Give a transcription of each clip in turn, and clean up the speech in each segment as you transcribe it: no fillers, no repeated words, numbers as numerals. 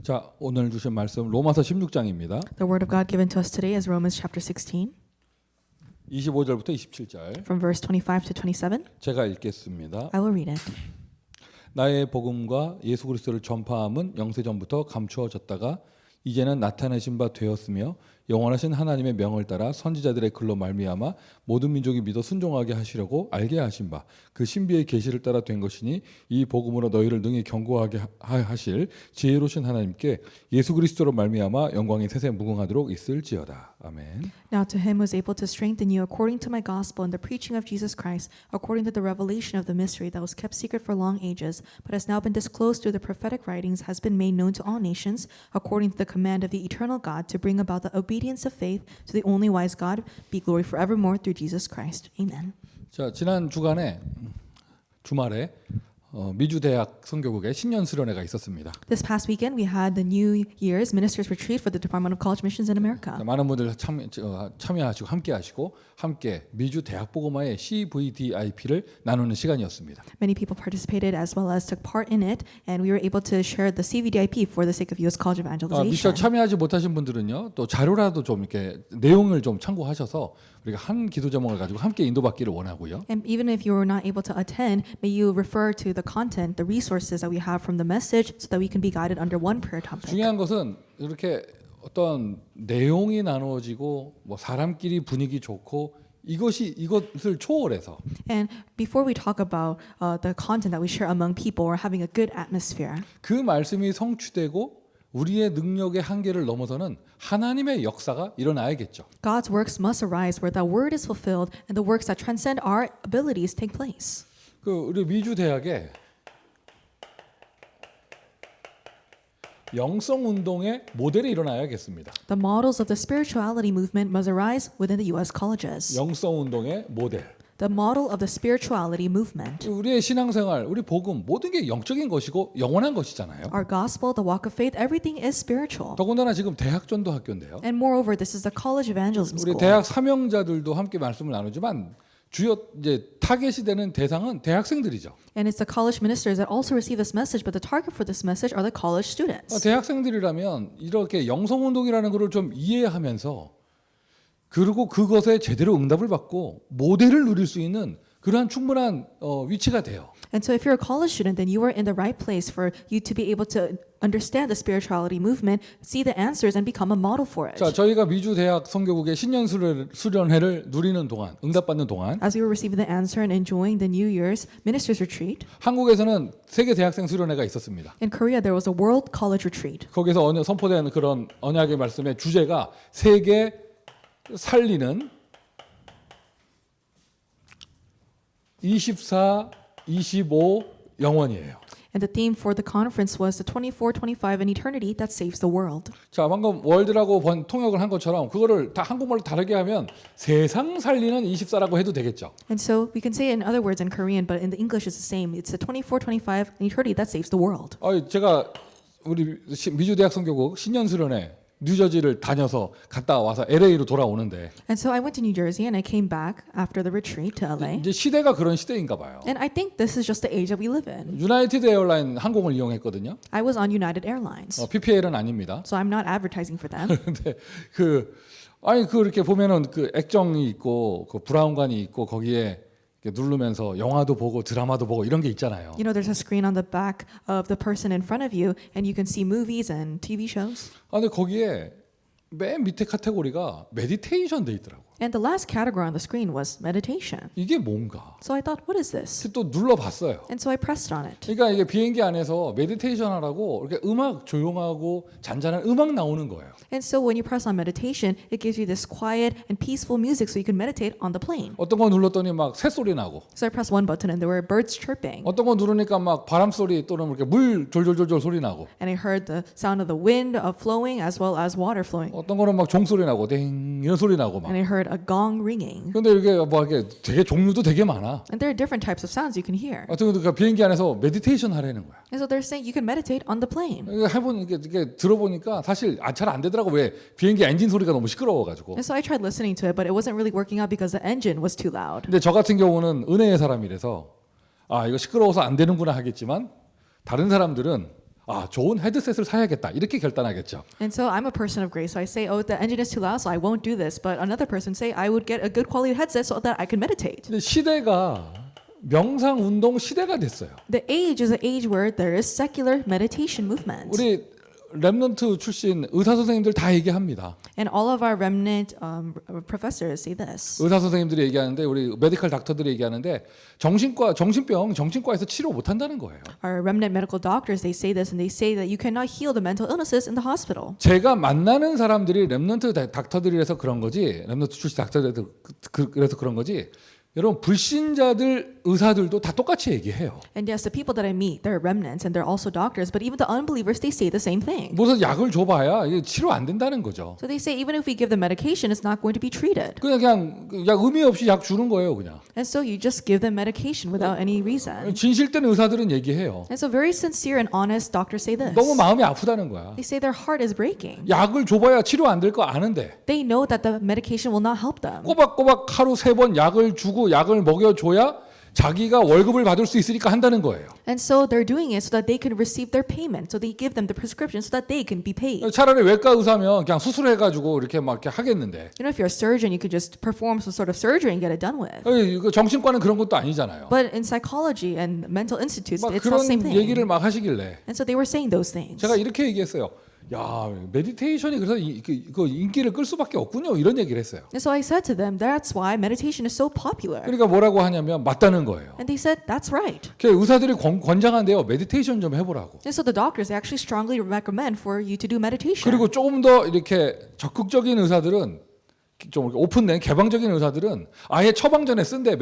자, 오늘 주신 말씀 로마서 16장입니다. The word of God given to us today is Romans chapter 16 25절부터 27절. from verse 25 to 27. 제가 읽겠습니다. I will read it. 나의 복음과 예수 그리스도를 전파함은 영세전부터 감추어졌다가 이제는 나타내신 바 되었으며 영원하신 하나님의 명을 따라 선지자들의 글로 말미암아 모든 민족이 믿어 순종하게 하시려고 알게 하신 바 그 신비의 계시를 따라 된 것이니 이 복음으로 너희를 능히 견고하게 하실 지혜로우신 하나님께 예수 그리스도로 말미암아 영광이 세세 무궁하도록 있을지어다. 아멘. Now to him who is able to strengthen you according to my gospel and the preaching of Jesus Christ, according to the revelation of the mystery that was kept secret for long ages, but has now been disclosed through the prophetic writings, has been made known to all nations, according to the command of the eternal God, to bring about the obedience of faith to the only wise God, be glory forevermore through Jesus Christ. Amen. 자, 지난 주말에 미주 대학 선교국에 신년 수련회가 있었습니다. This past weekend we had the New Year's Ministers Retreat for the Department of College Missions in America. 자, 많은 분들 참여하시고 함께 미주 대학 복음화의 CVDIP를 나누는 시간이었습니다. Many people participated as well as took part in it, and we were able to share the CVDIP for the sake of U.S. College of 미처 Evangelization. 참여하지 못하신 분들은요, 또 자료라도 좀 이렇게 내용을 좀 참고하셔서 우리가 한 기도 제목을 가지고 함께 인도받기를 원하고요. And even if you were not able to attend, may you refer to the content, the resources that we have from the message, so that we can be guided under one prayer topic. 중요한 것은 이렇게 어떤 내용이 나누어지고 뭐 사람끼리 분위기 좋고 이것을 초월해서 And before we talk about the content that we share among people or having a good atmosphere, 그 말씀이 성취되고 우리의 능력의 한계를 넘어서는 하나님의 역사가 일어나야겠죠. God's works must arise where the word is fulfilled and the works that transcend our abilities take place. 우리 미주 대학에 영성 운동의 모델이 일어나야겠습니다. The models of the spirituality movement must arise within the U.S. colleges. 영성 운동의 모델. The model of the spirituality movement. 우리의 신앙생활, 우리 복음 모든 게 영적인 것이고 영원한 것이잖아요. Our gospel, the walk of faith, everything is spiritual. 더군다나 지금 대학 전도 학교인데요. And moreover, this is the college evangelism 우리 school. 대학 사명자들도 함께 말씀을 나누지만 주요 이제 타겟이 되는 대상은 대학생들이죠. And it's the college ministers that also receive this message, but the target for this message are the college students. 대학생들이라면 이렇게 영성 운동이라는 것을 좀 이해하면서 그리고 그것에 제대로 응답을 받고 모델을 누릴 수 있는 그러한 충분한 위치가 돼요. And so if you're a college student, then you are in the right place for you to be able to understand the spirituality movement, see the answers, and become a model for it. 자, 저희가 미주 대학 선교국의 신년 수련회를 누리는 동안, 응답받는 동안 As we were receiving the answer and enjoying the New Year's Ministers Retreat, 한국에서는 세계 대학생 수련회가 있었습니다. in Korea there was a World College Retreat. 거기서 선포된 그런 언약의 말씀의 주제가 세계 살리는 24, 25 영원이에요. And the theme for the conference was the 24, 25 and eternity that saves the world. 자, 방금 월드라고 통역을 한 것처럼 그거를 다 한국말로 다르게 하면 세상 살리는 24라고 해도 되겠죠. And so we can say it in other words in Korean, but in the English it's the same. It's the 24, 25 and eternity that saves the world. 제가 우리 미주 대학 선교국 신년 수련회 뉴저지를 다녀서 갔다 와서 LA로 돌아오는데 And so I went to New Jersey and I came back after the retreat to LA. 이제 시대가 그런 시대인가 봐요. And I think this is just the age that we live in. 유나이티드 에어라인 항공을 이용했거든요. I was on United Airlines. PPL은 아닙니다. So I'm not advertising for them. 근데 그렇게 보면은 그 액정이 있고 그 브라운관이 있고 거기에 이렇게 누르면서 영화도 보고 드라마도 보고 이런 게 있잖아요. You know, there's a screen on the back of the person in front of you and you can see movies and TV shows. 근데 거기에 맨 밑에 카테고리가 메디테이션 돼 있더라고. And the last category on the screen was meditation. 이게 뭔가? So I thought, what is this? 또 눌러봤어요. And so I pressed on it. 그러니까 이게 비행기 안에서 메디테이션 하라고 이렇게 조용하고 잔잔한 음악 나오는 거예요. And so when you press on meditation, it gives you this quiet and peaceful music so you can meditate on the plane. 어떤 거 눌렀더니 막 새소리 나고 So I pressed one button and there were birds chirping. 어떤 거 누르니까 막 바람 소리 또는 이렇게 물 졸졸졸졸 소리 나고 And I heard the sound of the wind flowing as well as water flowing. 어떤 거는 막 종소리 나고 땡 이런 소리 나고 막. And I heard a gong ringing. 근데 이게 뭐 이게 되게 종류도 되게 많아. And there are different types of sounds you can hear. 하여튼 그 비행기 안에서 메디테이션 하라는 거야. And so they're saying you can meditate on the plane. 이게 들어보니까 사실 잘 안 되더라고. 왜 비행기 엔진 소리가 너무 시끄러워가지고. And so I tried listening to it, but it wasn't really working out because the engine was too loud. 근데 저 같은 경우는 은혜의 사람이라서 이거 시끄러워서 안 되는구나 하겠지만 다른 사람들은 좋은 헤드셋을 사야겠다 이렇게 결단하겠죠. And so I'm a person of grace. So I say, oh, the engine is too loud, so I won't do this. But another person say, I would get a good quality headset so that I can meditate. 근데 시대가 명상 운동 시대가 됐어요. The age is an age where there is secular meditation movement. 우리 랩넌트 출신 의사 선생님들 다 얘기합니다. And all of our remnant professors say this. 의사 선생님들이 얘기하는데 우리 메디컬 닥터들이 얘기하는데 정신과에서 치료 못 한다는 거예요. Our remnant medical doctors, they say this, and they say that you cannot heal the mental illnesses in the hospital. 제가 만나는 사람들이 랩넌트 닥터들이라서 그런 거지, 랩넌트 출신 닥터들이 그래서 그런 거지. 여러분 불신자들 의사들도 다 똑같이 얘기해요. And yes, the people that I meet, they're remnants and they're also doctors, but even the unbelievers, they say the same thing. 무슨 약을 줘봐야 이게 치료 안 된다는 거죠. So they say even if we give them medication, it's not going to be treated. 그냥 약 의미 없이 약 주는 거예요, 그냥. And so you just give them medication without any reason. 진실된 의사들은 얘기해요. And so very sincere and honest doctors say this. 너무 마음이 아프다는 거야. They say their heart is breaking. 약을 줘봐야 치료 안 될 거 아는데. They know that the medication will not help them. 꼬박꼬박 하루 3번 약을 주고 약을 먹여줘야 자기가 월급을 받을 수 있으니까 한다는 거예요. And so they're doing it so that they can receive their payment. So they give them the prescription so that they can be paid. 차라리 외과 의사면 그냥 수술해가지고 이렇게 막 이렇게 하겠는데. You know, if you're a surgeon, you could just perform some sort of surgery and get it done with. 정신과는 그런 것도 아니잖아요. But in psychology and mental institutes, 막 it's not the same 그런 thing. 얘기를 막 하시길래 And so they were saying those things. 제가 이렇게 얘기했어요. 야, 메디테이션이 그래서 그 인기를 끌 수밖에 없군요. 이런 얘기를 했어요. And so I said to them, that's why meditation is so popular. 그러니까 뭐라고 하냐면 맞다는 거예요. And they said, that's right. 의사들이 권장한대요. 메디테이션 좀 해보라고. And so the doctors, they actually strongly recommend for you to do meditation. 그리고 조금 더 이렇게 적극적인 의사들은 좀 오픈된 개방적인 의사들은 아예 처방전에 쓴대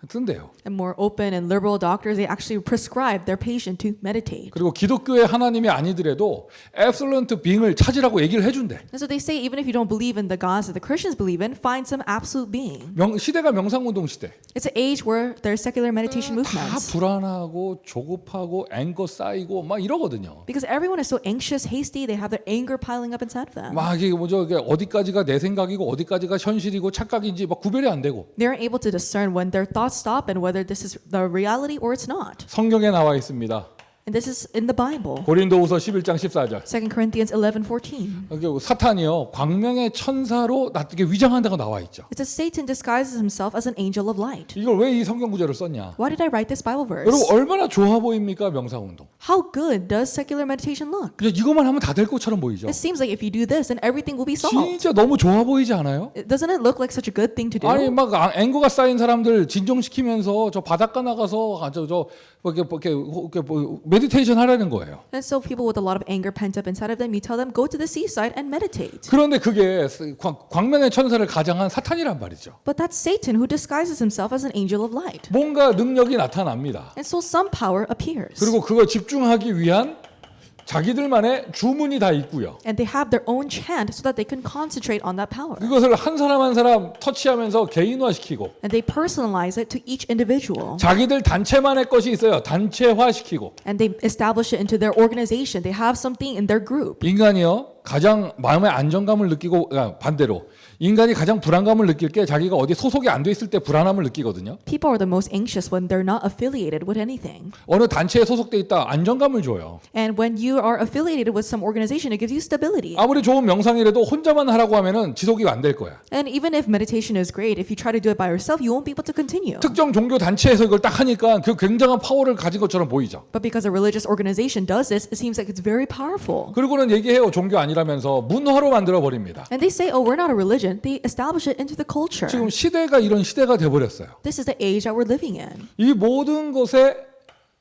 쓴대요. And more open and liberal doctors, they actually prescribe their patient to meditate. 그리고 기독교의 하나님이 아니더라도 absolute being을 찾으라고 얘기를 해준대. And so they say, even if you don't believe in the gods that the Christians believe in, find some absolute being. 시대가 명상운동 시대. It's an age where there's secular meditation 다 movements. 불안하고 조급하고 앵거 쌓이고 막 이러거든요. Because everyone is so anxious, hasty, they have their anger piling up inside of them. 막 이게 뭐죠? 이게 어디까지가 내 생각이고 어디까지가 현실이고 착각인지 막 구별이 안 되고. They aren't able to discern when their thoughts stop and whether this is the reality or it's not. 성경에 나와 있습니다. And this is in the Bible. 고린도후서 11장 14절. 2 Corinthians 11:14. 사탄이요 광명의 천사로 낫게 위장한다고 나와 있죠. It says Satan disguises himself as an angel of light. 이걸 왜 이 성경 구절을 썼냐? Why did I write this Bible verse? 여러분 얼마나 좋아 보입니까 명상운동? How good does secular meditation look? 그냥 이것만 하면 다 될 것처럼 보이죠. It seems like if you do this, then everything will be solved. 진짜 너무 좋아 보이지 않아요? Doesn't it look like such a good thing to do? 아니 막 앵거가 쌓인 사람들 진정시키면서 저 바닷가 나가서 메디테이션 하라는 거예요. And so people with a lot of anger pent up inside of them, you tell them go to the seaside and meditate. 그런데 그게 광명의 천사를 가장한 사탄이란 말이죠. But that's Satan who disguises himself as an angel of light. 뭔가 능력이 나타납니다. And so some power appears. 그리고 그걸 집중하기 위한 자기들만의 주문이 다 있고요. And they have their own chant so that they can concentrate on that power. 그것을 한 사람 한 사람 터치하면서 개인화시키고 And they personalize it to each individual. 자기들 단체만의 것이 있어요. 단체화시키고 And they establish it into their organization. They have something in their group. 인간이요 가장 마음의 안정감을 느끼고 반대로 인간이 가장 불안감을 느낄 게 자기가 어디 소속이 안 돼 있을 때 불안함을 느끼거든요. People are the most anxious when they're not affiliated with anything. 어느 단체에 소속돼 있다 안정감을 줘요. And when you are affiliated with some organization, it gives you stability. 아무리 좋은 명상이라도 혼자만 하라고 하면은 지속이 안 될 거야. And even if meditation is great, if you try to do it by yourself, you won't be able to continue. 특정 종교 단체에서 이걸 딱 하니까 그 굉장한 파워를 가진 것처럼 보이죠. But because a religious organization does this, it seems like it's very powerful. 그리고는 얘기해요. 종교 아니라면서 문화로 만들어 버립니다. And they say, oh, we're not a religion. They establish it into the culture. 지금 시대가 이런 시대가 돼 버렸어요. This is the age that we're living in. 이 모든 것의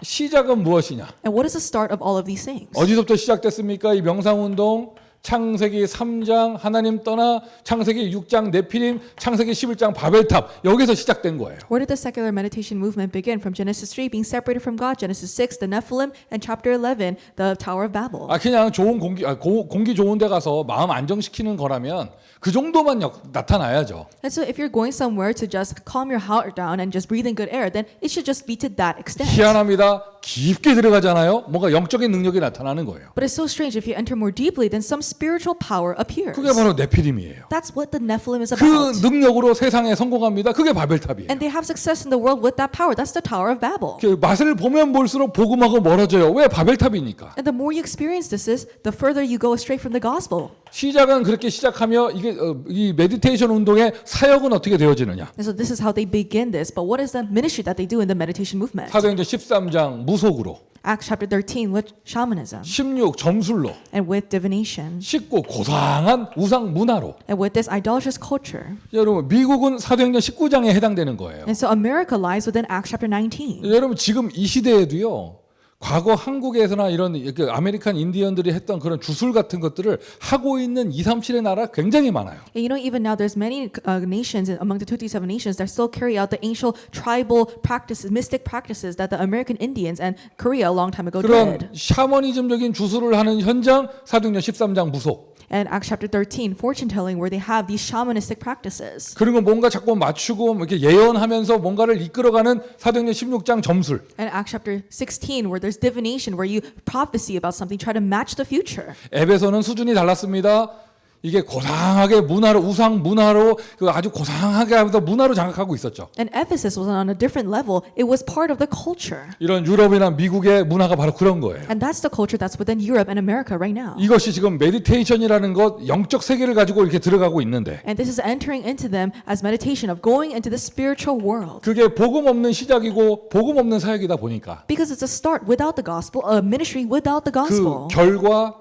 시작은 무엇이냐? And what is the start of all of these things? 어디서부터 시작됐습니까? 이 명상운동 창세기 3장 하나님 떠나 창세기 6장 네피림 창세기 11장 바벨탑 여기서 시작된 거예요. Where did the secular meditation movement begin? From Genesis 3 being separated from God, Genesis 6 the Nephilim, and chapter 11 the Tower of Babel. 그냥 좋은 공기 좋은 데 가서 마음 안정시키는 거라면 그 정도만 나타나야죠. And so if you're going somewhere to just calm your heart down and just breathe in good air, then it should just be to that extent. 희한합니다. 깊게 들어가잖아요. 뭔가 영적인 능력이 나타나는 거예요. But it's so strange if you enter more deeply, then some spiritual power appears. 그게 바로 네피림이에요. That's what the Nephilim is 그 about. 능력으로 세상에 성공합니다. 그게 바벨탑이에요. And they have success in the world with that power. That's the Tower of Babel. 그 맛을 보면 볼수록 복음하고 멀어져요. 왜? 바벨탑이니까. And the more you experience this is, the further you go astray from the gospel. 시작은 그렇게 시작하며 이게 이 메디테이션 운동의 사역은 어떻게 되어지느냐? And so this is how they begin this. But what is the ministry that they do in the meditation movement? 사도행전 13장 무속으로, Acts chapter 13 with shamanism 16 점술로, and with divination 19 고상한 우상 문화로. and with this idolatrous culture. 여러분 미국은 사도행전 19장에 해당되는 거예요. And so America lies within Acts chapter 19. 여러분 지금 이 시대에도요. 과거 한국에서나 이런 아메리칸 인디언들이 했던 그런 주술 같은 것들을 하고 있는 237의 나라 굉장히 많아요. And you know, even now there's many nations among the 237 nations that still carry out the ancient tribal practices, mystic practices that the American Indians and Korea a long time ago 그런 did. 샤머니즘적인 주술을 하는 현장 사도행전 13장 무속. And Acts chapter 13, fortune telling, where they have these shamanistic practices. 그리고 뭔가 자꾸 맞추고 이렇게 예언하면서 뭔가를 이끌어가는 사도행전 16장 점술. And Acts chapter 16, where there's divination, where you prophecy about something, try to match the future. 에베소는 수준이 달랐습니다. 이게 고상하게 문화로 우상 문화로 그 아주 고상하게 하면서 문화로 장악하고 있었죠. And Ephesus was on a different level. It was part of the culture. 이런 유럽이나 미국의 문화가 바로 그런 거예요. And that's the culture that's within Europe and America right now. 이것이 지금 메디테이션이라는 것 영적 세계를 가지고 이렇게 들어가고 있는데 And this is entering into them as meditation of going into the spiritual world. 그게 복음 없는 시작이고 복음 없는 사역이다 보니까 Because it's a start without the gospel, a ministry without the 그 gospel.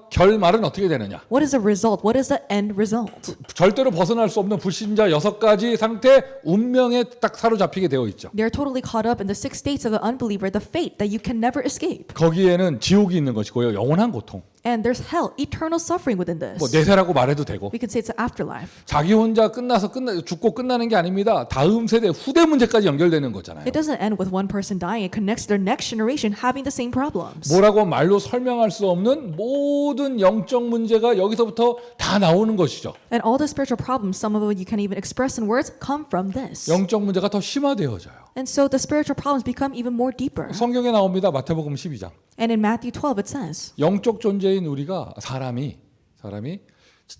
결말은 어떻게 되느냐? What is the result? What is the end result? 절대로 벗어날 수 없는 불신자 6가지 상태 운명에 딱 사로잡히게 되어 있죠. They're totally caught up in the 6 states of the unbeliever, the fate that you can never escape. 거기에는 지옥이 있는 것이고요. 영원한 고통. And there's hell, eternal suffering within this. 뭐 내세라고 말해도 되고 We can say it's an afterlife. 자기 혼자 죽고 끝나는 게 아닙니다. 다음 세대 후대 문제까지 연결되는 거잖아요. It doesn't end with one person dying. It connects to their next generation having the same problems. 뭐라고 말로 설명할 수 없는 모든 영적 문제가 여기서부터 다 나오는 것이죠. And all the spiritual problems, some of it you can't even express in words, come from this. 영적 문제가 더 심화되어져요. And so the spiritual problems become even more deeper. 성경에 나옵니다. 마태복음 12장. And in Matthew 12 it says, 영적 존재인 우리가 사람이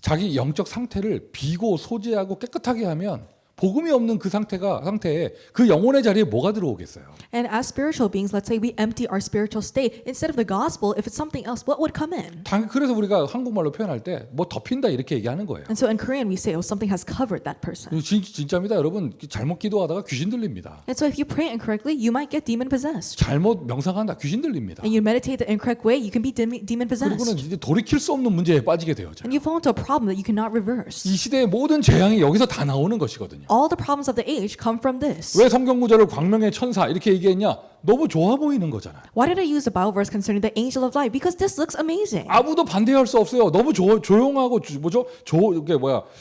자기 영적 상태를 비고 소지하고 깨끗하게 하면 복음이 없는 그 상태에 그 영혼의 자리에 뭐가 들어오겠어요? and as spiritual beings, let's say we empty our spiritual state. Instead of the gospel, if it's something else, what would come in? 그래서 우리가 한국말로 표현할 때 뭐 덮인다 이렇게 얘기하는 거예요. And so in Korean, we say, oh, something has covered that person. 진짜입니다. 여러분 잘못 기도하다가 귀신 들립니다. And so if you pray incorrectly, you might get demon possessed. 잘못 명상한다 귀신 들립니다. And you meditate the incorrect way, you can be demon 그리고는 possessed. 이제 돌이킬 수 없는 문제에 빠지게 되어져. And you fall into a problem that you cannot reverse. 이 시대의 모든 재앙이 여기서 다 나오는 것이거든요. All the problems of the age come from this. 왜 성경 구절을 광명의 천사 이렇게 얘기했냐? 너무 좋아 보이는 거잖아요. Why did I use the Bible verse concerning the angel of light? Because this looks amazing. 아무도 반대할 수 없어요. 너무 조용하고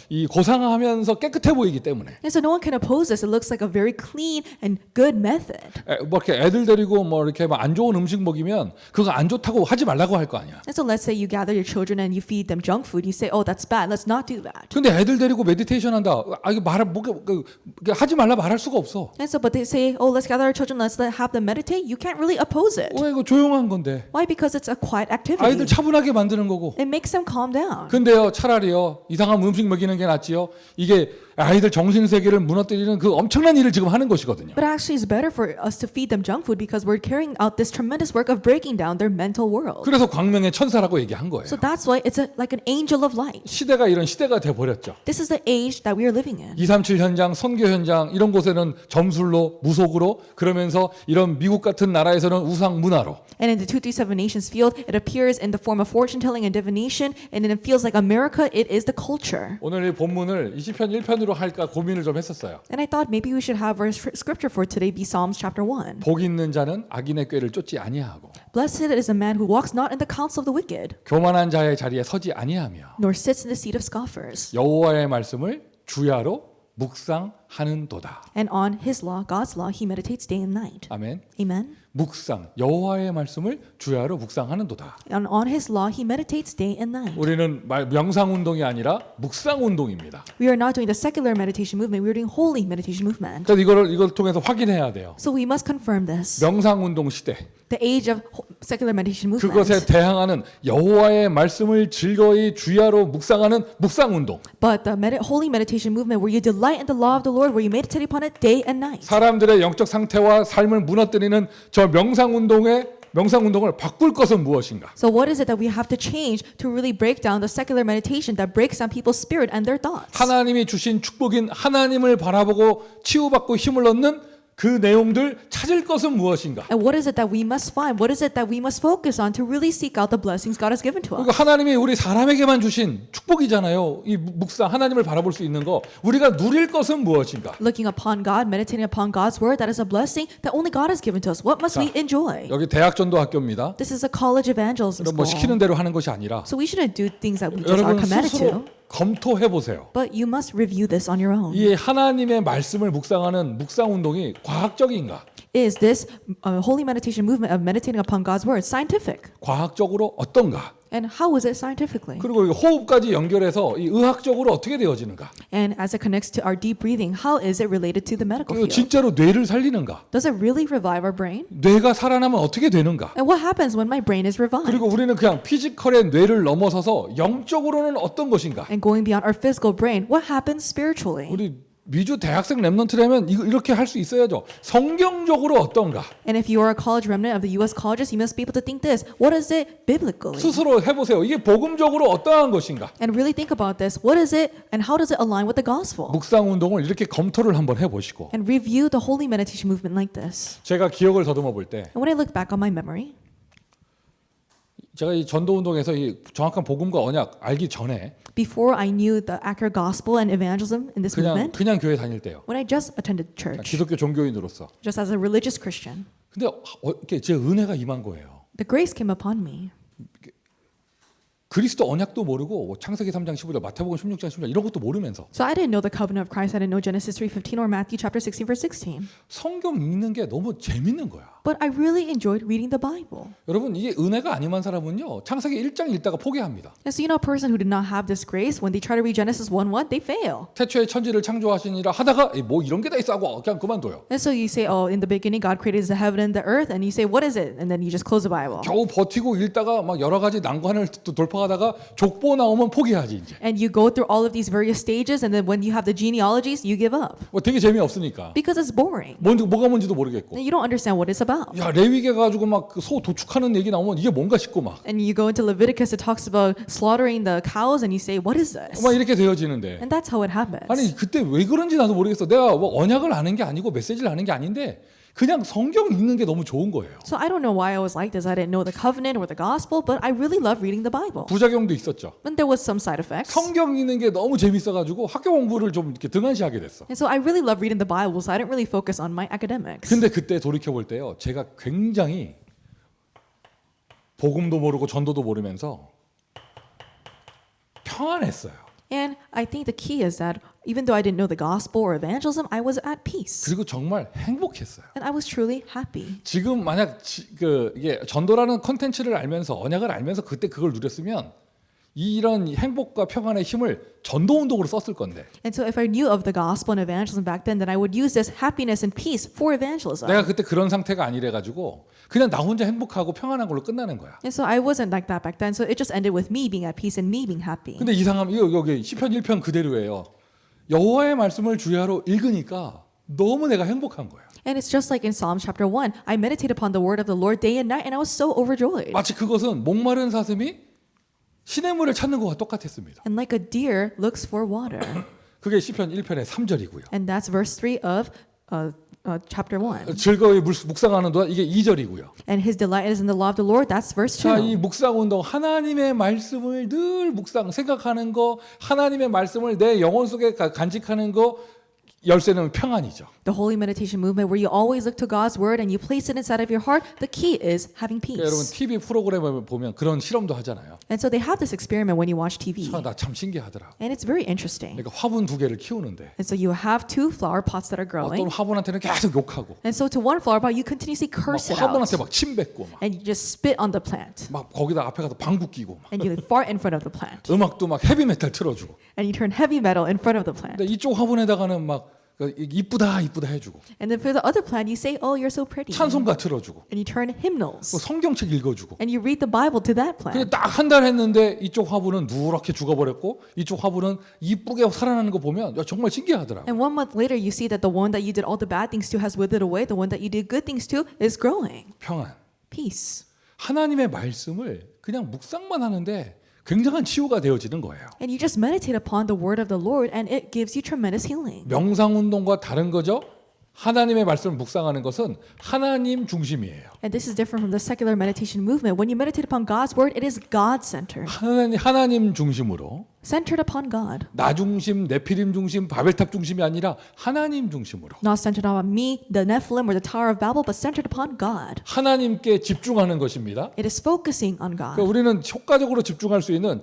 이 고상하면서 깨끗해 보이기 때문에. And so no one can oppose this. It looks like a very clean and good method. 뭐 이렇게 애들 데리고 뭐 이렇게 안 좋은 음식 먹이면 그거 안 좋다고 하지 말라고 할 거 아니야. And so let's say you gather your children and you feed them junk food. You say, oh, that's bad. Let's not do that. 근데 애들 데리고 메디테이션 한다. 이거 하지 말라 말할 수가 없어. And so, but they say, oh, let's gather our children. Let's have them meditate. You can't really oppose it. 왜 이거 조용한 건데? Why? Because it's a quiet 아이들 activity. 차분하게 만드는 거고. It makes them calm down. 근데요 차라리요 이상한 음식 먹이는 게 낫지요. 이게 아이들 정신 세계를 무너뜨리는 그 엄청난 일을 지금 하는 것이거든요. But actually, it's better for us to feed them junk food because we're carrying out this tremendous work of breaking down their mental world. 그래서 광명의 천사라고 얘기한 거예요. So that's why it's like an angel of light. 시대가 이런 시대가 돼 버렸죠. This is the age that we are living in. 237 현장, 선교 현장 이런 곳에는 점술로 무속으로 그러면서 이런 미국 같은 나라에서는 우상 문화로. And in the 237 nations field, it appears in the form of fortune telling and divination. And in feels like America, it is the culture. 오늘 이 본문을 20편 1편으로 할까 고민을 좀 했었어요. And I thought maybe we should have our scripture for today be Psalms chapter 1. 복 있는 자는 악인의 꾀를 쫓지 아니하고 Blessed is a man who walks not in the counsel of the wicked, 교만한 자의 자리에 서지 아니하며 nor sits in the seat of scoffers. 여호와의 말씀을 주야로 묵상 묵상하는도다. And on his law, God's law, he meditates day and night. 아멘. Amen. 묵상, 여호와의 말씀을 주야로 묵상하는도다. And on his law, he meditates day and night. 우리는 명상 운동이 아니라 묵상 운동입니다. We are not doing the secular meditation movement. We are doing holy meditation movement. 그래서 이걸 통해서 확인해야 돼요. So we must confirm this. 명상 운동 시대, The age of secular meditation 그것에 movement. 대항하는 여호와의 말씀을 즐거이 주야로 묵상하는 묵상 운동. But the holy meditation movement where you delight in the law of the Lord, where you meditate upon it day and night. 사람들의 영적 상태와 삶을 무너뜨리는 저 명상 운동을 바꿀 것은 무엇인가? So what is it that we have to change to really break down the secular meditation that breaks down people's spirit and their thoughts? 하나님이 주신 축복인 하나님을 바라보고 치유받고 힘을 얻는 그 내용들 찾을 것은 무엇인가? And what is it that we must find? What is it that we must focus on to really seek out the blessings God has given to us? 그러니까 하나님이 우리 사람에게만 주신 축복이잖아요. 이 묵상 하나님을 바라볼 수 있는 거 우리가 누릴 것은 무엇인가? Looking upon God, meditating upon God's word, that is a blessing that only God has given to us. What must we enjoy? 여기 대학전도 학교입니다. This is a college evangelism 뭐 school. 시키는 대로 하는 것이 아니라 So we shouldn't do things that we just are 여러분 commanded 스스로 to. 검토해 보세요. But you must review this on your own. 이 하나님의 말씀을 묵상하는 묵상 운동이 과학적인가? Is this holy meditation movement of meditating upon God's word scientific? 과학적으로 어떤가? And how is it scientifically? 그리고 이 호흡까지 연결해서 이 의학적으로 어떻게 되어지는가? And as it connects to our deep breathing, how is it related to the medical 그리고 field? 진짜로 뇌를 살리는가? Does it really revive our brain? 뇌가 살아나면 어떻게 되는가? And what happens when my brain is revived? 그리고 우리는 그냥 피지컬의 뇌를 넘어서서 영적으로는 어떤 것인가? And going beyond our physical brain, what happens spiritually? 우리 미주 대학생 랩런트라면 이렇게 할 수 있어야죠. 성경적으로 어떤가? And if you are a college remnant of the U.S. colleges, you must be able to think this. What is it biblically? 스스로 해보세요. 이게 복음적으로 어떠한 것인가? And really think about this. What is it and how does it align with the gospel? 묵상 운동을 이렇게 검토를 한번 해보시고 And review the holy meditation movement like this. 제가 기억을 더듬어 볼 때 And when I look back on my memory, 제가 이 전도 운동에서 이 정확한 복음과 언약 알기 전에 before I knew the accurate gospel and evangelism in this movement, 그냥 교회 다닐 때요. when I just attended church, 기독교 종교인으로서. just as a religious Christian, 근데 이렇게 제 은혜가 임한 거예요. the grace came upon me. 그리스도 언약도 모르고 창세기 3장 15절, 마태복음 16장 16절 이런 것도 모르면서 So I didn't know the covenant of Christ. I didn't know Genesis 3:15 or Matthew chapter 16 verse 16. 성경 읽는 게 너무 재밌는 거야. But I really enjoyed reading the Bible. 여러분 이게 은혜가 아님한 사람은요. 창세기 1장 읽다가 포기합니다. And so you know a person who did not have this grace, when they try to read Genesis 1:1, they fail. 태초에 천지를 창조하시니라 하다가 뭐 이런 게 다 있어 하고 그냥 그만둬요. And so you say, oh, in the beginning God created the heaven and the earth, and you say, what is it? And then you just close the Bible. 겨우 버티고 읽다가 막 여러 가지 난관을 또 돌파하다가 족보 나오면 포기하지 이제. And you go through all of these various stages, and then when you have the genealogies, you give up 뭐 되게 재미없으니까. because it's boring. 뭐가 뭔지도 모르겠고. And you don't understand what it's about. 야 레위기 가지고 막 소 도축하는 얘기 나오면 이게 뭔가 싶고 막. And you go into Leviticus, it talks about slaughtering the cows, and you say, what is this? 막 이렇게 되어지는데. And that's how it happens. 아니 그때 왜 그런지 나도 모르겠어. 내가 뭐 언약을 아는 게 아니고 메시지를 아는 게 아닌데 그냥 성경 읽는 게 너무 좋은 거예요. So I don't know why I was like this. I didn't know the covenant or the gospel, but I really love reading the Bible. 부작용도 있었죠. And there was some side effects. 성경 읽는 게 너무 재밌어가지고 학교 공부를 좀 이렇게 등한시하게 됐어. And so I really love reading the Bible, so I didn't really focus on my academics. 근데 그때 돌이켜 볼 때요, 제가 굉장히 복음도 모르고 전도도 모르면서 평안했어요. And I think the key is that even though I didn't know the gospel or evangelism, I was at peace. 그리고 정말 행복했어요. And I was truly happy. 지금 만약 이게 전도라는 콘텐츠를 알면서 언약을 알면서 그때 그걸 누렸으면 이런 행복과 평안의 힘을 전도 운동으로 썼을 건데. And so if I knew of the gospel and evangelism back then I would use this happiness and peace for evangelism. 내가 그때 그런 상태가 아니래 가지고 그냥 나 혼자 행복하고 평안한 걸로 끝나는 거야. And so I wasn't like that back then. So it just ended with me being at peace and me being happy. 근데 이상함 여기 시편 1편 그대로예요. 여호와의 말씀을 주야로 읽으니까 너무 내가 행복한 거예요. And it's just like in Psalms chapter 1. I meditate upon the word of the Lord day and night and I was so overjoyed. 마치 그것은 목마른 사슴이 시냇물을 찾는 것과 똑같았습니다. And like a deer looks for water. 그게 시편 1편의 3절이고요. And that's verse 3 of chapter 1. 즐거이 묵상하는 동안 이게 2절이고요. And his delight is in the law of the Lord. That's verse 2. 자, 이 묵상 운동 하나님의 말씀을 늘 생각하는 거, 하나님의 말씀을 내 영혼 속에 간직하는 거 열쇠는 평안이죠. The holy meditation movement where you always look to God's word and you place it inside of your heart, the key is having 그러니까 여러분 peace. TV 프로그램을 보면 그런 실험도 하잖아요. And so they have this experiment when you watch TV. 나 참 신기하더라. And it's very interesting. 그러니까 화분 2개를 키우는데 And so you have two flower pots that are 어떤 growing. 화분한테는 계속 욕하고 And so to one flower pot, you continuously 막 curse it out. 화분한테 막 침 뱉고 And you just spit on the plant. 막 거기다 앞에 가서 방구 끼고 막 And you fart in front of the plant. 음악도 막 헤비메탈 틀어주고 And you turn heavy metal in front of the plant. 근데 이쪽 화분에다가는 막 이쁘다 이쁘다 해주고 And then for the other plant, you say, oh, you're so pretty. 찬송가 틀어주고 And you turn 또 hymnals. 성경책 읽어주고 And you read the Bible to that 근데 plant. 딱 한 달 했는데 이쪽 화분은 누렇게 죽어버렸고 이쪽 화분은 이쁘게 살아나는 거 보면 정말 신기하더라고. And 1 month later, you see that the one that you did all the bad things to has withered away. The one that you did good things to is growing. 평안. Peace. 하나님의 말씀을 그냥 묵상만 하는데 굉장한 치유가 되어지는 거예요. And you just meditate upon the word of the Lord and it gives you tremendous healing. 명상 운동과 다른 거죠. 하나님의 말씀을 묵상하는 것은 하나님 중심이에요. And this is different from the secular meditation movement. When you meditate upon God's word, it is God-centered. 하나님 중심으로 Centered upon God. 나 중심, 네피림 중심, 바벨탑 중심이 아니라 하나님 중심으로 Not centered on me, the Nephilim, or the Tower of Babel, but centered upon God. 하나님께 집중하는 것입니다. It is focusing on God. 그러니까 우리는 효과적으로 집중할 수 있는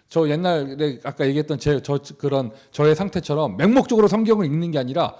저 옛날에 아까 얘기했던 그런 저의 상태처럼 맹목적으로 성경을 읽는 게 아니라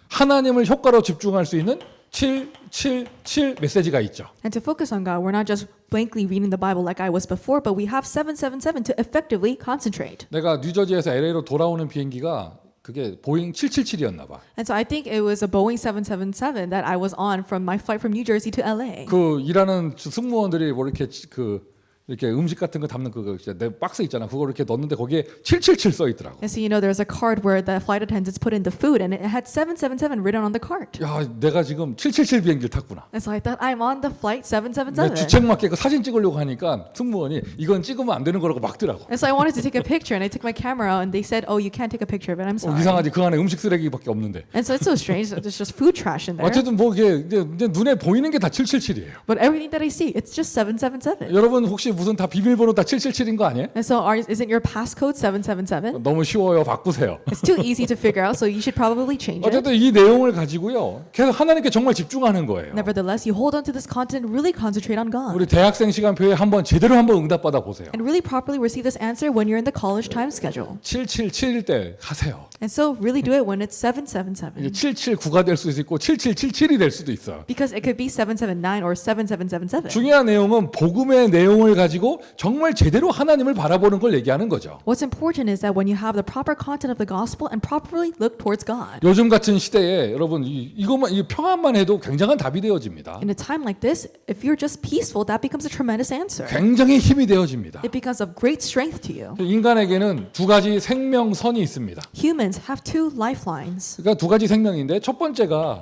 하나님을 효과로 집중할 수 있는 777 메시지가 있죠. And to focus on God, we're not just blankly reading the Bible like I was before, but we have 777 to effectively concentrate. 내가 뉴저지에서 LA로 돌아오는 비행기가 그게 보잉 777이었나 봐. And so I think it was a Boeing 777 that I was on from my flight from New Jersey to LA. 그 일하는 승무원들이 뭐 이렇게 음식 같은 거 담는 내 박스 있잖아. 그거 이렇게 넣는데 거기에 777 써 있더라고. And so you know there's a card where the flight attendants put in the food and it had 777 written on the card. 야, 내가 지금 777 비행기를 탔구나. And so I thought I'm on the flight 내 777. 주책 맞게 그 사진 찍으려고 하니까 승무원이 이건 찍으면 안 되는 거라고 막더라고. And so I wanted to take a picture and I took my camera out and they said, "Oh, you can't take a picture of it. I'm sorry." 이상하지. 그 안에 음식 쓰레기밖에 없는데. And so it's so strange. There's just food trash in there. 어쨌든 뭐 이게 이제 눈에 보이는 게 다 777이에요. But everything that I see, it's just 777. 여러분 혹시 무슨 다 비밀번호 다 777인 거 아니에요? And so isn't your passcode 777? 너무 쉬워요. 바꾸세요. It's too easy to figure out, so you should probably change it. 어쨌든 이 내용을 가지고요. 계속 하나님께 정말 집중하는 거예요. Nevertheless, you hold on to this content, really concentrate on God. 우리 대학생 시간표에 제대로 한번 응답받아 보세요. And really properly receive this answer when you're in the college time schedule. 777일 때 하세요. And so really do it when it's 이게 777. 779가 될 수도 있고 7777이 될 수도 있어요. Because it could be 779 or 7777. 중요한 내용은 복음의 내용을 가지고 정말 제대로 하나님을 바라보는 걸 얘기하는 거죠. What's important is that when you have the proper content of the gospel and properly look towards God. 요즘 같은 시대에 여러분 이 평안만 해도 굉장한 답이 되어집니다. In a time like this, if you're just peaceful, that becomes a tremendous answer. 굉장히 힘이 되어집니다. It becomes of great strength to you. 인간에게는 두 가지 생명선이 있습니다. Humans have two lifelines, 그러니까 두 가지 생명인데 첫 번째가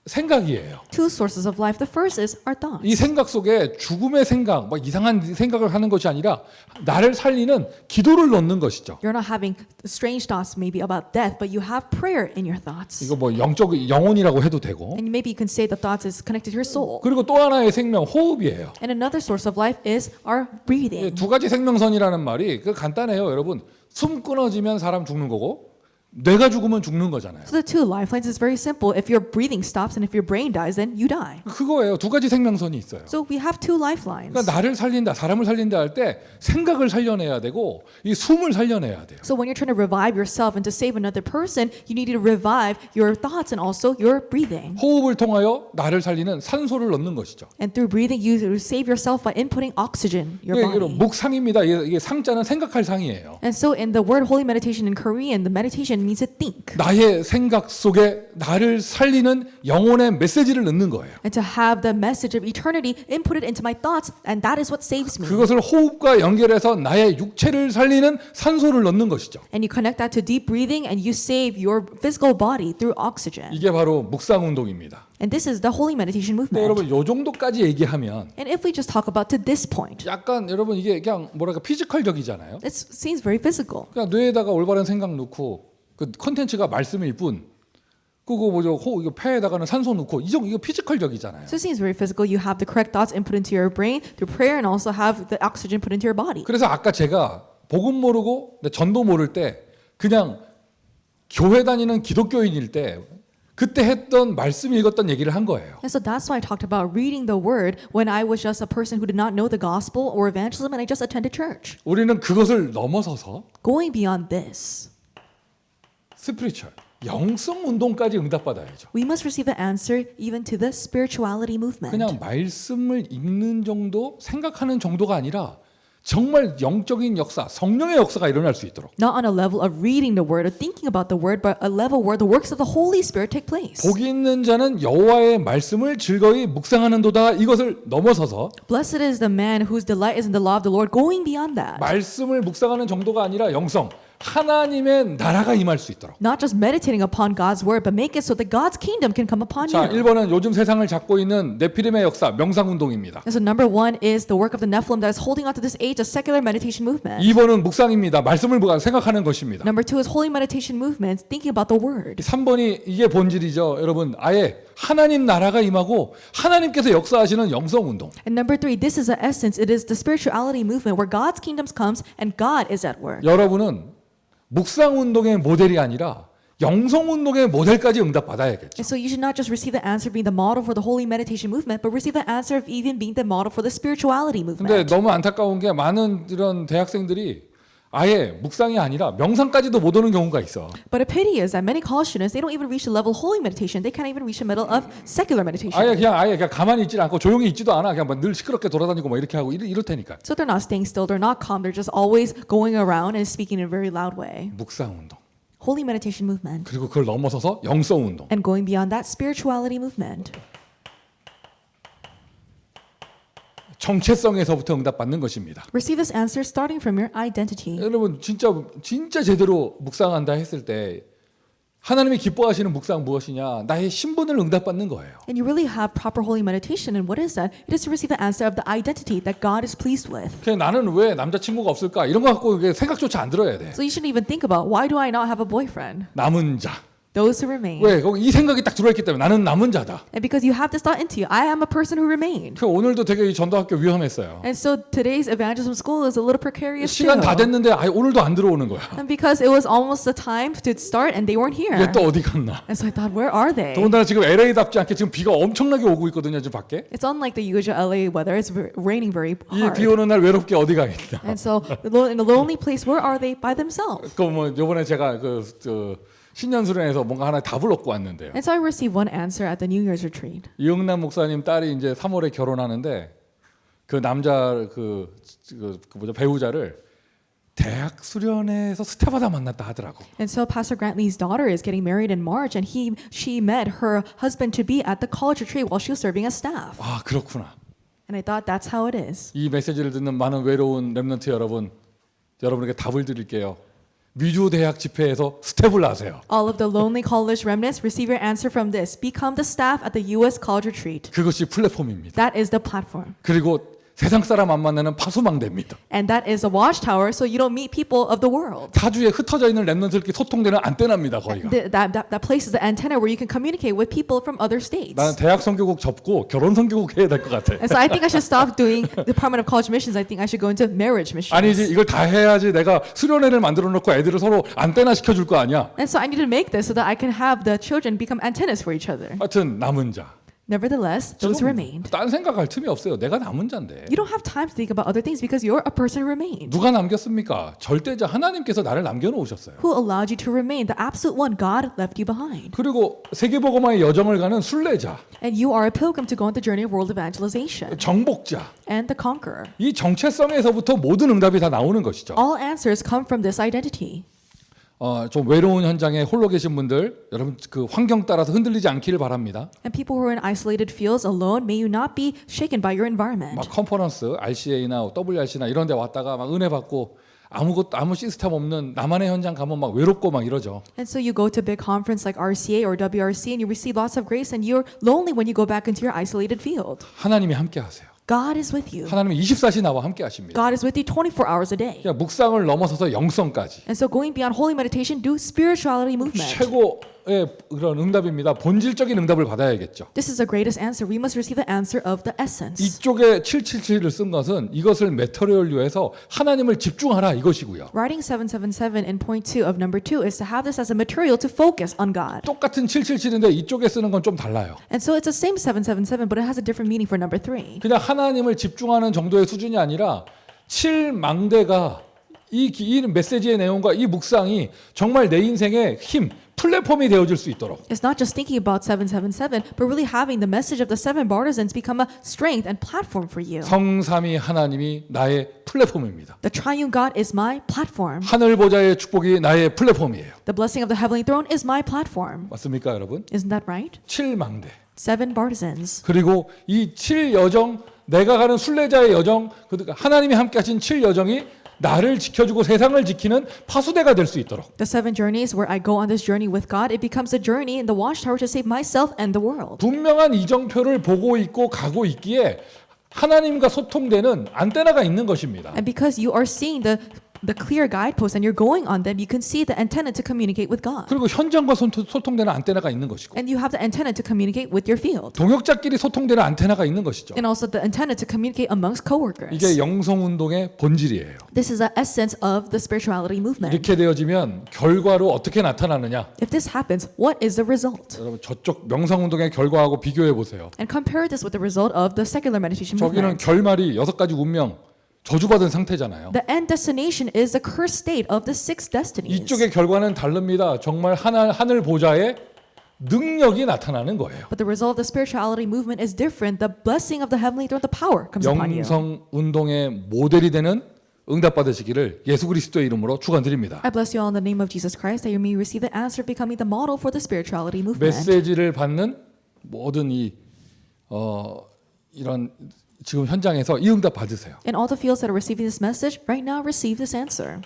생각이에요. two sources of life. The first is our thoughts. 이 생각 속에 죽음의 생각, 막 이상한 생각을 하는 것이 아니라 나를 살리는 기도를 넣는 것이죠. You're not having strange thoughts maybe about death, but you have prayer in your thoughts. 이거 뭐 영혼이라고 해도 되고. And maybe you can say the thoughts is connected to your soul. 그리고 또 하나의 생명, 호흡이에요. And another source of life is our breathing. 두 가지 생명선이라는 말이 간단해요, 여러분. 숨 끊어지면 사람 죽는 거고 뇌가 죽으면 죽는 거잖아요. So the two lifelines is very simple. If your breathing stops and if your brain dies, then you die. 그거예요. 두 가지 생명선이 있어요. So we have two lifelines. 그러니까 나를 살린다, 사람을 살린다 할 때 생각을 살려내야 되고 이 숨을 살려내야 돼요. So when you're trying to revive yourself and to save another person, you need to revive your thoughts and also your breathing. 호흡을 통하여 나를 살리는 산소를 넣는 것이죠. And through breathing, you save yourself by inputting oxygen in your 이게 body. 묵상입니다. 이게 상자는 생각할 상이에요. And so in the word holy meditation in Korean, the meditation means to think. 나의 생각 속에 나를 살리는 영혼의 메시지를 넣는 거예요. And to have the message of eternity inputted into my thoughts, and that is what saves me. 그것을 호흡과 연결해서 나의 육체를 살리는 산소를 넣는 것이죠. And you connect that to deep breathing, and you save your physical body through oxygen. 이게 바로 묵상 운동입니다. And this is the holy meditation 근데 movement. 여러분 요 정도까지 얘기하면 And if we just talk about to this point, 약간 여러분 이게 그냥 뭐랄까 피지컬적이잖아요. it seems very physical. 그냥 뇌에다가 올바른 생각 넣고 그 컨텐츠가 말씀일 뿐. 그거 뭐죠? 이거 폐에다가는 산소 넣고 이거 피지컬적이잖아요. So it seems very physical. You have the correct thoughts input into your brain through prayer, and also have the oxygen put into your body. 그래서 아까 제가 복음 모르고 전도 모를 때 그냥 교회 다니는 기독교인일 때 그때 했던 말씀 읽었던 얘기를 한 거예요. And so that's why I talked about reading the word when I was just a person who did not know the gospel or evangelism and I just attended church. 우리는 그것을 넘어서서 Going beyond this, 스피리추얼, 영성 운동까지 응답받아야죠. we must receive the answer even to the spirituality movement. 그냥 말씀을 읽는 정도, 생각하는 정도가 아니라 정말 영적인 역사, 성령의 역사가 일어날 수 있도록. Not on a level of reading the word or thinking about the word, but a level where the works of the Holy Spirit take place. 복이 있는 자는 여호와의 말씀을 즐거이 묵상하는도다. 이것을 넘어서서 Blessed is the man whose delight is in the law of the Lord, going beyond that. 말씀을 묵상하는 정도가 아니라 영성, 하나님의 나라가 임할 수 있도록. Not just meditating upon God's word, but make it so that God's kingdom can come upon 자, you. 1번은 요즘 세상을 잡고 있는 네피림의 역사, 명상운동입니다. And so number one is the work of the Nephilim that is holding on to this age of secular meditation movement. 2번은 묵상입니다. 말씀을 생각하는 것입니다. Number two is holy meditation movement, thinking about the word. 3번이 이게 본질이죠. 여러분, 아예 하나님 나라가 임하고 하나님께서 역사하시는 영성운동. And number three, this is the essence. It is the spirituality movement where God's kingdom comes and God is at work. 여러분은 묵상운동의 모델이 아니라 영성운동의 모델까지 응답받아야겠죠. And so you should not just receive the answer being the model for the holy meditation movement, but receive the answer of even being the model for the spirituality 근데 movement. 너무 안타까운 게 많은 이런 대학생들이 아예 묵상이 아니라 명상까지도 못 오는 경우가 있어. But a pity is that many college students, they don't even reach the level of holy meditation. They can't even reach the middle of secular meditation. 아예 그냥 가만히 있지 않고 조용히 있지도 않아. 그냥 늘 시끄럽게 돌아다니고 뭐 이렇게 하고 이럴 테니까. So they're not staying still, they're not calm, they're just always going around and speaking in a very loud way. 묵상운동. Holy meditation movement. 그리고 그걸 넘어서서 영성운동. And going beyond that, spirituality movement. 정체성에서부터 응답받는 것입니다. Receive this answer starting from your identity. 여러분 진짜 제대로 묵상한다 했을 때 하나님이 기뻐하시는 묵상 무엇이냐? 나의 신분을 응답받는 거예요. And you really have proper holy meditation. And what is that? It is to receive the answer of the identity that God is pleased with. 그냥 나는 왜 남자친구가 없을까? 이런 거 갖고 생각조차 안 들어야 돼. So you shouldn't even think about, why do I not have a boyfriend? 남은 자. Those who remain. 왜? 거기 이 생각이 딱 들어있기 때문에 나는 남은 자다. And because you have this thought into you, I am a person who remained. 그 오늘도 되게 이 전도학교 위험했어요. And so today's evangelism school is a little precarious 시간 다 too. 됐는데 오늘도 안 들어오는 거야. And because it was almost the time to start and they weren't here. 얘 또 어디 갔나? And so I thought, where are they? 더군다나 지금 LA답지 않게 지금 비가 엄청나게 오고 있거든요, 지금 밖에. It's unlike the usual LA weather. It's raining very 이 hard. 비 오는 날 외롭게 어디 가겠다. And so in a lonely place, where are they by themselves? 그 뭐 이번에 제가 신년 수련회에서 뭔가 하나 답을 얻고 왔는데요. And so I received one answer at the New Year's retreat. 이응남 목사님 딸이 이제 3월에 결혼하는데 그 남자 배우자를 대학 수련회에서 스테바다 만났다 하더라고. And so Pastor Grantley's daughter is getting married in March, and she met her husband to be at the college retreat while she was serving as staff. 아 그렇구나. And I thought that's how it is. 이 메시지를 듣는 많은 외로운 렘넌트 여러분에게 답을 드릴게요. 미주 대학 집회에서 스텝을 하세요. All of the lonely college remnants, receive your answer from this. Become the staff at the U.S. college retreat. 그것이 플랫폼입니다. That is the platform. 그리고 세상 사람 안 만나는 파수망대입니다. And that is a watchtower, so you don't meet people of the world. 타주에 흩어져 있는 렘넌트들끼리 소통되는 안테나입니다, 거기가. That place is the antenna where you can communicate with people from other states. 나는 대학 선교국 접고 결혼 선교국 해야 될 것 같아. And so I think I should stop doing Department of College Missions. I think I should go into marriage missions. 아니지 이걸 다 해야지 내가 수련회를 만들어 놓고 애들을 서로 안테나 시켜줄 거 아니야. And so I need to make this so that I can have the children become antennas for each other. 하여튼 남은 자. Nevertheless, those who remained. 딴 생각할 틈이 없어요. 내가 남은 자인데. You don't have time to think about other things because you're a person who remained. 누가 남겼습니까? 절대자 하나님께서 나를 남겨놓으셨어요. Who allowed you to remain? The absolute one, God left you behind. 그리고 세계복음화의 여정을 가는 순례자, And you are a pilgrim to go on the journey of world evangelization. 정복자. And the conqueror. 이 정체성에서부터 모든 응답이 다 나오는 것이죠. All answers come from this identity. 좀 외로운 현장에 홀로 계신 분들, 여러분 그 환경 따라서 흔들리지 않기를 바랍니다. And people who are in isolated fields alone, may you not be shaken by your environment. 막 컨퍼런스, RCA나 WRC나 이런 데 왔다가 막 은혜 받고 아무 시스템 없는 나만의 현장 가면 막 외롭고 막 이러죠. And so you go to a big conference like RCA or WRC and you receive lots of grace and you're lonely when you go back into your isolated field. 하나님이 함께 하세요. God is with you. 하나님이 24시 나와 함께 하십니다. God is with you 24 hours a day. 그냥 묵상을 넘어서서 영성까지 And so going beyond holy meditation, do spirituality movement. 최고 그런 응답입니다. 본질적인 응답을 받아야겠죠. This is the greatest answer. We must receive the answer of the essence. 이쪽에 777을 쓴 것은 이것을 메터리얼류해서 하나님을 집중하라 이것이고요. Writing 777 in point 2 of number 2 is to have this as a material to focus on God. 똑같은 777인데 이쪽에 쓰는 건 좀 달라요. And so it's the same 777, but it has a different meaning for number 3. 그냥 하나님을 집중하는 정도의 수준이 아니라 7망대가 이 메시지의 내용과 이 묵상이 정말 내 인생의 힘, 플랫폼이 되어줄 수 있도록 It's not just thinking about 777, but really having the message of the 7 partisans become a strength and platform for you. 성삼위 하나님이 나의 플랫폼입니다. The triune God is my platform. 하늘 보좌의 축복이 나의 플랫폼이에요. The blessing of the heavenly throne is my platform. 맞습니까, 여러분? Isn't that right? 7망대. 7 partisans. 그리고 이 7여정, 내가 가는 순례자의 여정, 그러니까 하나님이 함께 하신 7여정이 나를 지켜주고 세상을 지키는 파수대가 될 수 있도록 The 7 journeys where I go on this journey with God, it becomes a journey in the watchtower to save myself and the world. 분명한 이정표를 보고 있고 가고 있기에 하나님과 소통되는 안테나가 있는 것입니다. And because you are seeing the clear guideposts and you're going on them, you can see the antenna to communicate with God. 그리고 현장과 소통되는 안테나가 있는 것이고 And you have the antenna to communicate with your field. 동역자끼리 소통되는 안테나가 있는 것이죠. And also the antenna to communicate amongst coworkers. 이게 영성운동의 본질이에요. This is the essence of the spirituality movement. 이렇게 되어지면 결과로 어떻게 나타나느냐? If this happens, what is the result? 여러분 저쪽 명성운동의 결과하고 비교해 보세요. And compare this with the result of the secular meditation 저기는 movement. 결말이 6가지 운명 저주받은 상태잖아요. The end destination is the cursed state of the 6 destinies. 이쪽의 결과는 다릅니다. 정말 하늘 보좌의 능력이 나타나는 거예요. But the result of the spirituality movement is different. The blessing of the heavenly throne, the power comes upon you. 영성운동의 모델이 되는 응답 받으시기를 예수 그리스도의 이름으로 축원드립니다. I bless you all in the name of Jesus Christ that you may receive the answer becoming the model for the spirituality movement. 메시지를 받는 모든 이런 지금 현장에서 이 응답 받으세요. In all the fields that are receiving this message, right now receive this answer.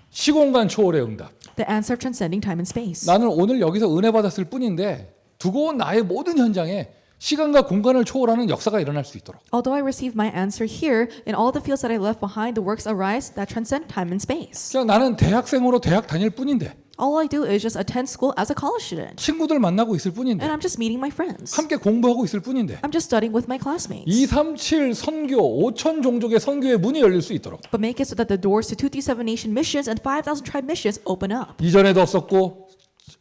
시공간 초월의 응답. The answer transcending time and space. 나는 오늘 여기서 은혜 받았을 뿐인데 두고 온 나의 모든 현장에 시간과 공간을 초월하는 역사가 일어날 수 있도록. Although I received my answer here, in all the fields that I left behind, the works arise that transcend time and space. 그냥 나는 대학생으로 대학 다닐 뿐인데 All I do is just attend school as a college student. 친구들 만나고 있을 뿐인데 And I'm just meeting my friends. 함께 공부하고 있을 뿐인데 I'm just studying with my classmates. 237 선교 5천 종족의 선교의 문이 열릴 수 있도록. But make it so that the doors to 237 nation missions and 5,000 tribe missions open up. 이전에도 없었고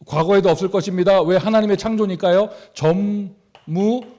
과거에도 없을 것입니다. 왜 하나님의 창조니까요.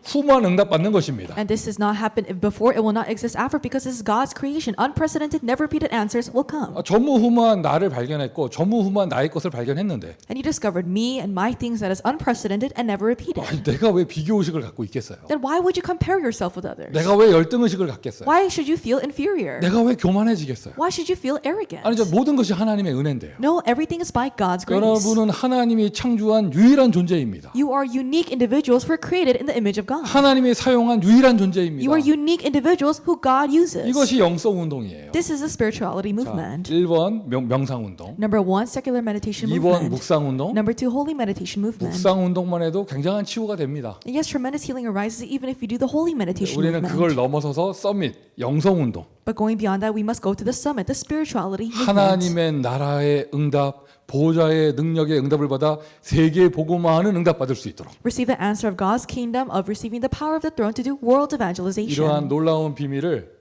후무한 응답 받는 것입니다. And this has not happened before, it will not exist after, because this is God's creation. Unprecedented, never repeated answers will come. 전무후무한 나를 발견했고 전무후무한 나의 것을 발견했는데 And you discovered me and my things that is unprecedented and never repeated. 아니, 내가 왜 비교의식을 갖고 있겠어요? Then why would you compare yourself with others? 내가 왜 열등의식을 갖겠어요? Why should you feel inferior? 내가 왜 교만해지겠어요? Why should you feel arrogant? 아니, 모든 것이 하나님의 은혜인데요. No, everything is by God's grace. 여러분은 하나님이 창조한 유일한 존재입니다. You are unique individuals who are created in the image of God. 하나님이 사용한 유일한 존재입니다. You are unique individuals who God uses. 이것이 영성운동이에요. This is a spirituality 자, movement. 1번 명상운동, Number 1, secular meditation 2번 movement. 묵상운동. Number 2, holy meditation movement. 묵상운동만 해도 굉장한 치유가 됩니다. And yes, tremendous healing arises even if you do the holy meditation 우리는 movement. 그걸 넘어서서 서밋, 영성운동, But going beyond that, we must go to the summit, the spirituality movement. 하나님의 나라의 응답, 보좌의 능력의 응답을 받아 세계 복음화하는 응답 받을 수 있도록. Receive the answer of God's kingdom of receiving the power of the throne to do world evangelization. 이러한 놀라운 비밀을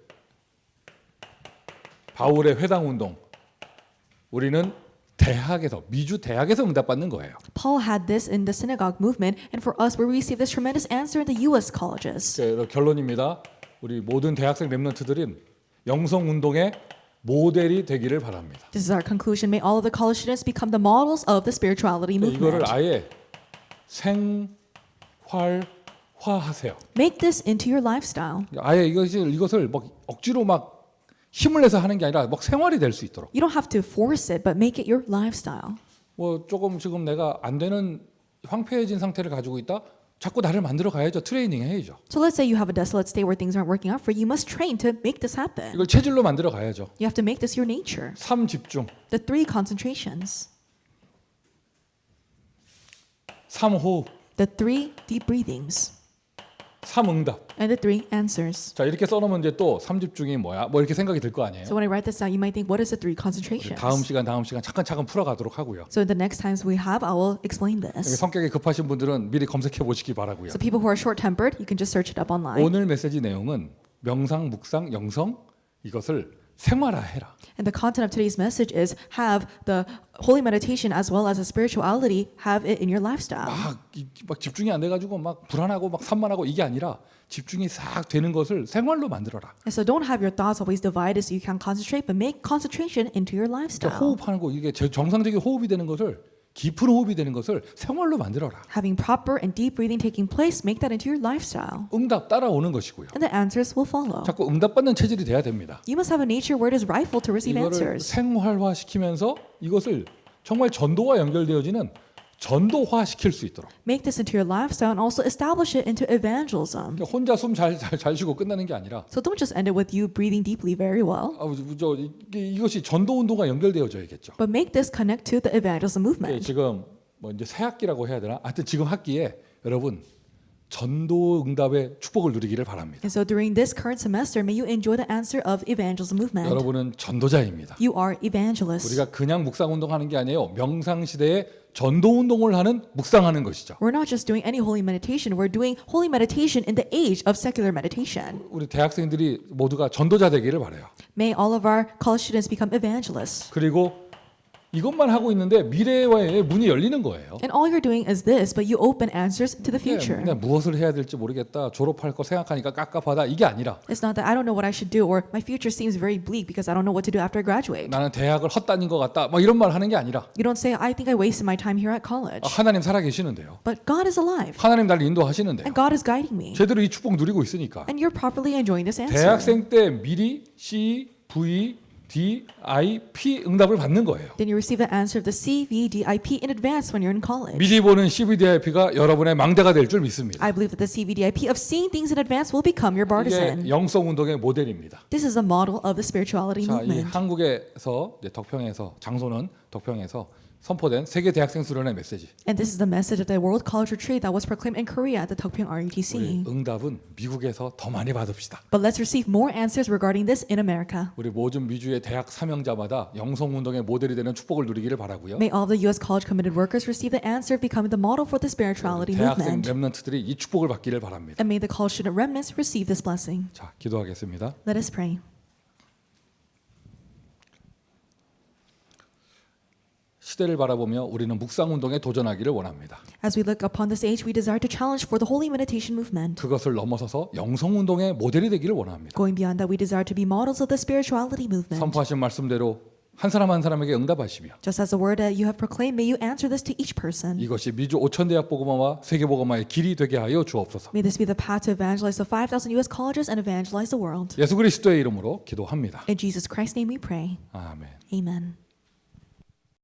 바울의 회당운동, 우리는 대학에서 미주 대학에서 응답받는 거예요. Paul had this in the synagogue movement, and for us, we receive this tremendous answer in the U.S. colleges. 결론입니다. 우리 모든 대학생 랩런트들은 영성운동의 모델이 되기를 바랍니다. This is our conclusion. May all of the college students become the models of the spirituality 이거를 movement. 아예 생활화하세요. Make this into your lifestyle. 아예 이것을 막 억지로 막 힘을 내서 하는 게 아니라 막 생활이 될 수 있도록. You don't have to force it, but make it your lifestyle. 뭐 조금 지금 내가 안 되는 황폐해진 상태를 가지고 있다. 자꾸 나를 만들어 가야죠. 트레이닝 해야죠. So let's say you have a desolate state where things aren't working out for you. You must train to make this happen. 이걸 체질로 만들어 가야죠. You have to make this your nature. 3 집중, The 3 concentrations. 3 호흡, The 3 deep breathings. 3응답. and the 3 answers. 자, 이렇게 써놓으면 이제 또 3집중이 뭐야? 뭐 이렇게 생각이 들 거 아니에요. So when I write this down, you might think, what is the 3 concentrations? 다음 시간 차근차근 풀어가도록 하고요. So in the next times we have, I will explain 여기 this. 성격이 급하신 분들은 미리 검색해 보시기 바라고요. So people who are short-tempered, you can just search it up online. 오늘 메시지 내용은 명상, 묵상, 영성 이것을 생활화해라. And the content of today's message is have the holy meditation as well as the spirituality, have it in your lifestyle. 막 집중이 안 돼가지고 막 불안하고 막 산만하고 이게 아니라 집중이 싹 되는 것을 생활로 만들어라. And so don't have your thoughts always divided so you can concentrate, but make concentration into your lifestyle. 호흡하는 거 이게 정상적인 호흡이 되는 것을 깊은 호흡이 되는 것을 생활로 만들어라. Having proper and deep breathing taking place, make that into your lifestyle. 응답 따라오는 것이고요. And the answers will follow. 자꾸 응답받는 체질이 돼야 됩니다. You must have a nature where it is rightful to receive 이거를 answers. 생활화시키면서 이것을 정말 전도와 연결되어지는 전도화 시킬 수 있도록. Make this into your lifestyle and also establish it into evangelism. 그러니까 혼자 숨 잘 쉬고 끝나는 게 아니라 So don't just end it with you breathing deeply very well, 이것이 전도 운동과 연결되어져야겠죠. but make this connect to the evangelism movement. 지금 뭐 이제 새 학기라고 해야 되나? 하여튼 지금 학기에 여러분 전도 응답의 축복을 누리기를 바랍니다. And so during this current semester, may you enjoy the answer of evangelism movement. 여러분은 전도자입니다. You are evangelists. 우리가 그냥 묵상 운동하는 게 아니에요. 명상 시대에 전도 운동을 하는 묵상하는 것이죠. We're not just doing any holy meditation. We're doing holy meditation in the age of secular meditation. 우리 대학생들이 모두가 전도자 되기를 바라요. May all of our college students become evangelists. 그리고 이것만 하고 있는데 미래와의 문이 열리는 거예요. And all you're doing is this, but you open answers to the future. 그냥 무엇을 해야 될지 모르겠다. 졸업할 거 생각하니까 깝깝하다. 이게 아니라 It's not that I don't know what I should do or my future seems very bleak because I don't know what to do after I graduate. 나는 대학을 헛다닌 것 같다. 막 이런 말 하는 게 아니라 You don't say, I think I wasted my time here at college. 하나님 살아계시는데요. But God is alive 하나님 나를 인도하시는데요. and God is guiding me. 제대로 이 축복 누리고 있으니까 And you're properly enjoying this answer. 대학생 때 미리 C, V, D, I, P 응답을 받는 거예요. Then you receive the answer of the CVDIP in advance when you're in college. 미리 보는 CVDIP가 여러분의 망대가 될 줄 믿습니다. I believe that the CVDIP of seeing things in advance will become your partisan. 이게 영성 운동의 모델입니다. This is a model of the spirituality 자, 이 movement. 한국에서 이제 덕평에서 장소는 덕평에서 선포된 세계 대학생 수련회 메시지. And this is the message of the World College Retreat that was proclaimed in Korea at the Tokpyeong 우리 RUTC. 응답은 미국에서 더 많이 받읍시다. But let's receive more answers regarding this in America. 우리 모든 미주의 대학 사명자마다 영성 운동의 모델이 되는 축복을 누리기를 바라고요. May all the U.S. college committed workers receive the answer of becoming the model for the spirituality 대학생 movement. 렘넌트들이 이 축복을 받기를 바랍니다. And may the college student remnants receive this blessing. 자, 기도하겠습니다. Let us pray. 시대를 바라보며 우리는 묵상 운동에 도전하기를 원합니다. As we look upon this age, we desire to challenge for the holy meditation movement. 그것을 넘어서서 영성 운동의 모델이 되기를 원합니다. Going beyond that, we desire to be models of the spirituality movement. 선포하신 말씀대로 한 사람 한 사람에게 응답하시며 Just as the word that you have proclaimed, may you answer this to each person. 이것이 미주 5천 대학 복음화와 세계 복음화의 길이 되게 하여 주옵소서. May this be the path to evangelize the 5,000 U.S. colleges and evangelize the world. 예수 그리스도의 이름으로 기도합니다. In Jesus Christ's name we pray. 아멘. Amen.